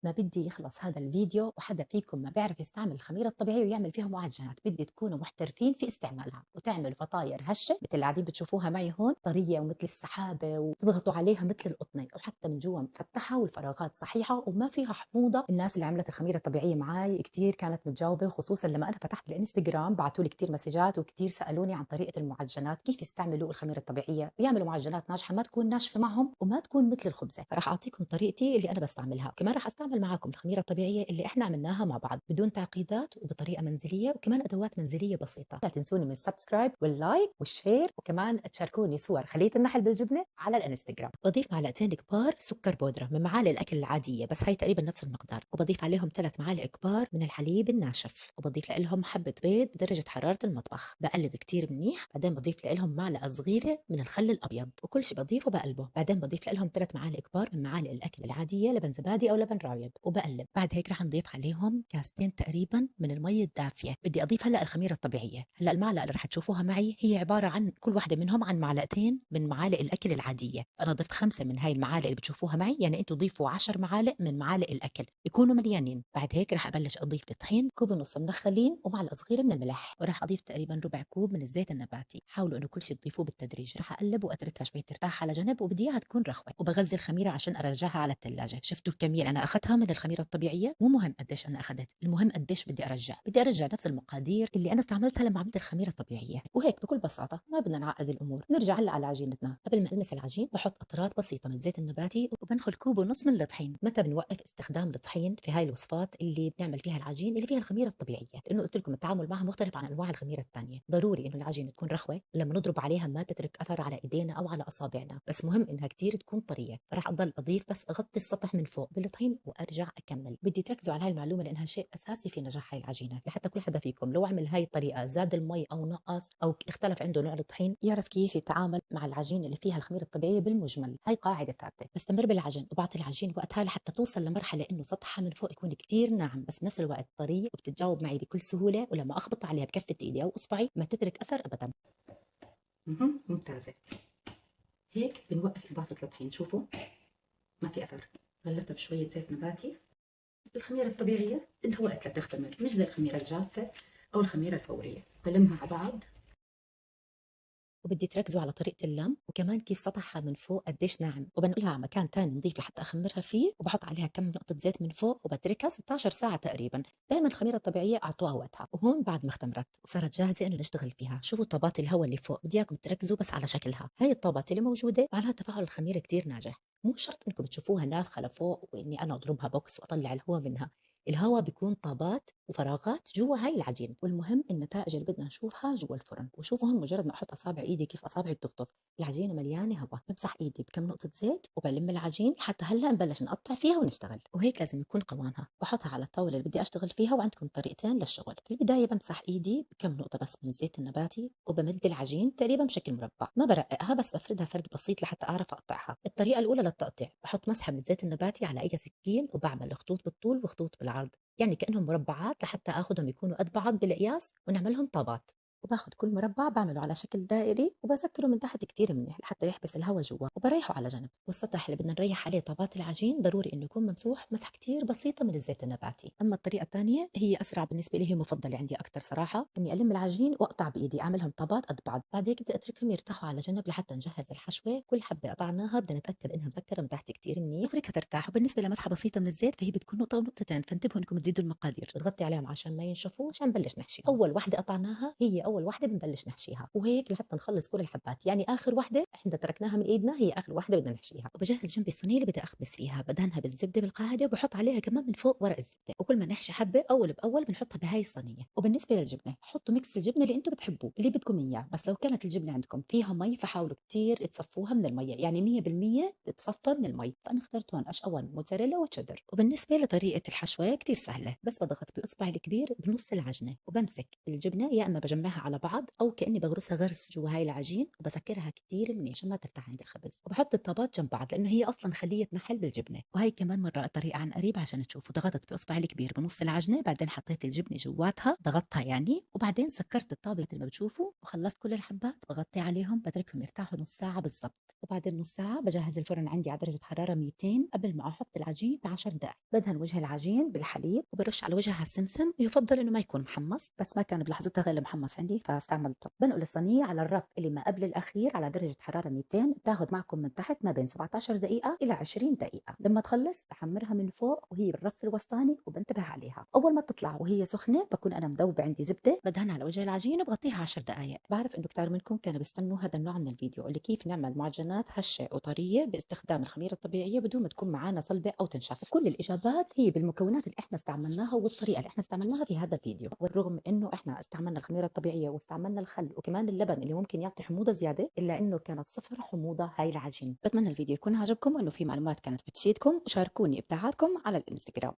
ما بدي يخلص هذا الفيديو وحدا فيكم ما بيعرف يستعمل الخميرة الطبيعية ويعمل فيها معجنات. بدي تكونوا محترفين في استعمالها وتعملوا فطاير هشة مثل اللي قاعدين بتشوفوها معي هون، طرية ومثل السحابة، وتضغطوا عليها مثل القطنة، وحتى من جوا مفتحة والفراغات صحيحة وما فيها حموضة. الناس اللي عملت الخميرة الطبيعية معي كتير كانت متجاوبة، خصوصا لما أنا فتحت الانستغرام بعثوا لي كتير مسجات وكتير سألوني عن طريقة المعجنات، كيف يستعملوا الخميرة الطبيعية ويعملوا معجنات ناجحة ما تكون ناشفة معهم وما تكون مثل الخبزة. راح أعطيكم طريقتي اللي أنا بستعملها، كمان راح أستعمل معاكم الخميرة الطبيعية اللي إحنا عملناها مع بعض بدون تعقيدات وبطريقة منزلية، وكمان أدوات منزلية بسيطة. لا تنسوني من السبسكرايب واللايك والشير، وكمان تشاركوني صور خلية النحل بالجبنة على الانستغرام. بضيف معلقتين كبار سكر بودرة من معالق الأكل العادية، بس هي تقريبا نفس المقدار، وبضيف عليهم 3 معالق كبار من الحليب الناشف، وبضيف لهم حبة بيض بدرجة حرارة المطبخ. بقلب كتير منيح، بعدين بضيف لهم معلقة صغيرة من الخل الأبيض، وكل شيء بضيفه بقلبه. بعدين بضيف لهم 3 معالق كبار من معالق الأكل العادية، لبن زبادي أو لبن رايب، وبقلب. بعد هيك رح نضيف عليهم كاستين تقريبا من المي الدافية. بدي أضيف هلا الخميرة الطبيعية. هلا المعلقة اللي رح تشوفوها معي هي عبارة عن كل واحدة منهم عن معلقتين من معالق الأكل العادية. أنا ضفت 5 من هاي المعالق اللي بتشوفوها معي، يعني أنتوا ضيفوا 10 معالق من معالق الأكل يكونوا مليانين. بعد هيك رح أبلش أضيف الطحين، كوب ونص من الخلين ومعلقة صغيرة من الملح، وراح أضيف تقريبا ربع كوب من الزيت النباتي. حاولوا إنه كل شيء تضيفوه بالتدريج. رح أقلب وأتركها شوي ترتاح على جنب، وبدي إياها تكون رخوة، وبغذي الخميرة عشان أرجعها على الثلاجة. شفتوا الكمية اللي أنا أخذتها من الخميرة الطبيعية؟ مو مهم قديش أنا أخذت، المهم قديش بدي أرجع نفس المقادير اللي أنا استعملتها لما عملت الخميرة الطبيعية. وهيك بكل بساطة، ما بدنا نعقد الأمور. نرجع هلا على عجينتنا. قبل ما ألمس العجين بحط قطرات بسيطة من الزيت النباتي، وبنخل كوب ونص من الطحين. متى بنوقف استخدام الطحين في هاي الوصفات اللي بنعمل فيها العجين اللي فيها الخميرة الطبيعية؟ لأنه قلت لكم التعامل معها مختلف عن أنواع الخميرة الثانية. ضروري إنه العجين تكون رخوة، ولما نضرب عليها ما تترك أثر على إيدينا أو على أصابعنا، بس مهم إنها كتير تكون طرية. فراح أضل أضيف بس أغطي السطح من فوق بالطحين وأرجع أكمل. بدي تركزوا على هاي المعلومة لأنها شيء أساسي في نجاح هاي العجينة، لحتى كل حدا فيكم لو عمل هاي الطريقة زاد المي أو نقص أو اختلف عنده نوع الطحين يعرف كيف يتعامل مع العجين اللي فيها الخميرة الطبيعية بالمجمل. هاي قاعدة ثابتة. بستمر بالعجن وبعطي العجين وقتها لحتى توصل لمرحلة إنه سطحها من فوق يكون كتير ناعم بس بنفس الوقت طري، وبتتجاوب معي بكل سهولة، ولما أخبط عليها بكفة إيدي أو إصبعي ما تترك أثر أبدا. ممتازة. هيك بنوقف إضافة الطحين. شوفوا ما في أثر. غلفتها بشوية زيت نباتي. الخميرة الطبيعية بدها وقت لتختمر، مش زي الخميرة الجافة أو الخميرة الفورية. بلمها على بعض، وبدي تركزوا على طريقة اللم وكمان كيف سطحها من فوق قديش ناعم، وبنقلها على مكان تاني نضيف لحتى أخمرها فيه، وبحط عليها كم نقطة زيت من فوق وبتركها 16 ساعة تقريبا. دائما الخميرة الطبيعية أعطوها وقتها. وهون بعد ما اختمرت وصارت جاهزة إنه نشتغل فيها، شوفوا طابات الهواء اللي فوق، بدي إياكم تركزوا بس على شكلها. هاي الطابات اللي موجودة معناها تفاعل الخميرة كتير ناجح. مو شرط إنكم تشوفوها نافخة لفوق وإني أنا أضربها بوكس وأطلع الهواء منها. الهواء بيكون طابات وفراغات جوا هاي العجين، والمهم النتائج اللي بدنا نشوفها جوا الفرن. وشوفوا هون مجرد ما احط اصابع ايدي كيف اصابعي بتغطس، العجينه مليانه هواء. بمسح ايدي بكم نقطه زيت وبلم العجين حتى هلا نبلش نقطع فيها ونشتغل. وهيك لازم يكون قوامها. بحطها على الطاوله اللي بدي اشتغل فيها، وعندكم طريقتين للشغل. في البدايه بمسح ايدي بكم نقطه بس من الزيت النباتي، وبمد العجين تقريبا بشكل مربع، ما برققها بس بفردها فرد بسيط لحتى اعرف اقطعها. الطريقه الاولى للتقطيع، بحط مسحه من الزيت النباتي على اي سكين وبعمل خطوط بالطول وخطوط بالعرض، يعني كأنهم مربعات لحتى اخذهم يكونوا قد بعض بالقياس ونعملهم طابات. وباخذ كل مربع بعمله على شكل دائري وبسكره من تحت كتير منيح لحتى يحبس الهواء جوا، وبريحه على جنب. والسطح اللي بدنا نريح عليه طابات العجين ضروري انه يكون ممسوح مسحه كتير بسيطه من الزيت النباتي. اما الطريقه الثانيه هي اسرع بالنسبه لي، هي مفضله عندي اكثر صراحه، اني الم العجين واقطع بايدي اعملهم طابات قد بعض. بعد هيك بدي اتركهم يرتاحوا على جنب لحتى نجهز الحشوه. كل حبه قطعناها بدنا نتاكد انها مسكره من تحت كتير منيح نتركها ترتاح. وبالنسبه لمسحه بسيطه من الزيت فهي بتكون نقطه ونقطتين، فانتبهوا انكم تزيدوا المقادير. بتغطي عليهم عشان ما ينشفوا عشان نبلش نحشي. اول وحده قطعناها هي اول وحده بنبلش نحشيها، وهيك لحتى نخلص كل الحبات، يعني اخر وحده احنا تركناها من ايدنا هي اخر وحده بدنا نحشيها. وبجهز جنبي الصينيه اللي بدي اخبز فيها، بدهنها بالزبده بالقاعده وبحط عليها كمان من فوق ورق الزبده. وكل ما نحشي حبه اول باول بنحطها بهاي الصينيه. وبالنسبه للجبنه حطوا ميكس الجبنه اللي انتم بتحبوه اللي بدكم اياه، بس لو كانت الجبنه عندكم فيها مي فحاولوا كثير تصفوها من الميه، يعني 100% تتصفى من المي. فانا اخترت هون اشقوان موتزاريلا وتشيدر. وبالنسبه لطريقه الحشوه كثير سهله، بس بضغط باصبعي الكبير بنص العجنه وبمسك الجبنه، يا اما بجمعها بلمها على بعض او كاني بغرسها غرس جوا هاي العجين وبسكرها كتير منيح عشان ما تفتح عند الخبز، وبحط الطابات جنب بعض لانه هي اصلا خليه نحل بالجبنه. وهي كمان مره طريقه عن قريب عشان تشوفوا. ضغطت باصبعي الكبير بنص العجنه، بعدين حطيت الجبنه جواتها ضغطتها يعني، وبعدين سكرت الطابه مثل ما بتشوفوا وخلصت كل الحبات، بغطي عليهم بتركهم يرتاحوا نص ساعه بالضبط. وبعدين نص ساعه بجهز الفرن عندي على درجه حراره 200 قبل ما احط العجين ب 10 دقائق. بدهن وجه العجين بالحليب وبرش على وجهها السمسم، ويفضل انه ما يكون محمص، بس ما كان بلحظتها غير محمص عندي فاستعملته. بنقل الصينيه على الرف اللي ما قبل الاخير على درجه حراره 200، بتاخذ معكم من تحت ما بين 17 دقيقه الى 20 دقيقه. لما تخلص بحمرها من فوق وهي بالرف الوسطاني وبنتبه عليها. اول ما تطلع وهي سخنه بكون انا مذوبه عندي زبده، بدهنها على وجه العجين وبغطيها 10 دقائق. بعرف انه كثير منكم كانوا بيستنوا هذا النوع من الفيديو اللي كيف نعمل معجنات هشه وطريه باستخدام الخميره الطبيعيه بدون ما تكون معنا صلبه او تنشف. وكل الاجابات هي بالمكونات اللي احنا استعملناها والطريقه اللي احنا استعملناها في هذا الفيديو. والرغم انه احنا استعملنا الخميره الطبيعيه واستعملنا الخل وكمان اللبن اللي ممكن يعطي حموضه زياده، الا انه كانت صفر حموضه هاي العجين. بتمنى الفيديو يكون عجبكم وانه في معلومات كانت بتفيدكم، وشاركوني ابداعاتكم على الانستغرام.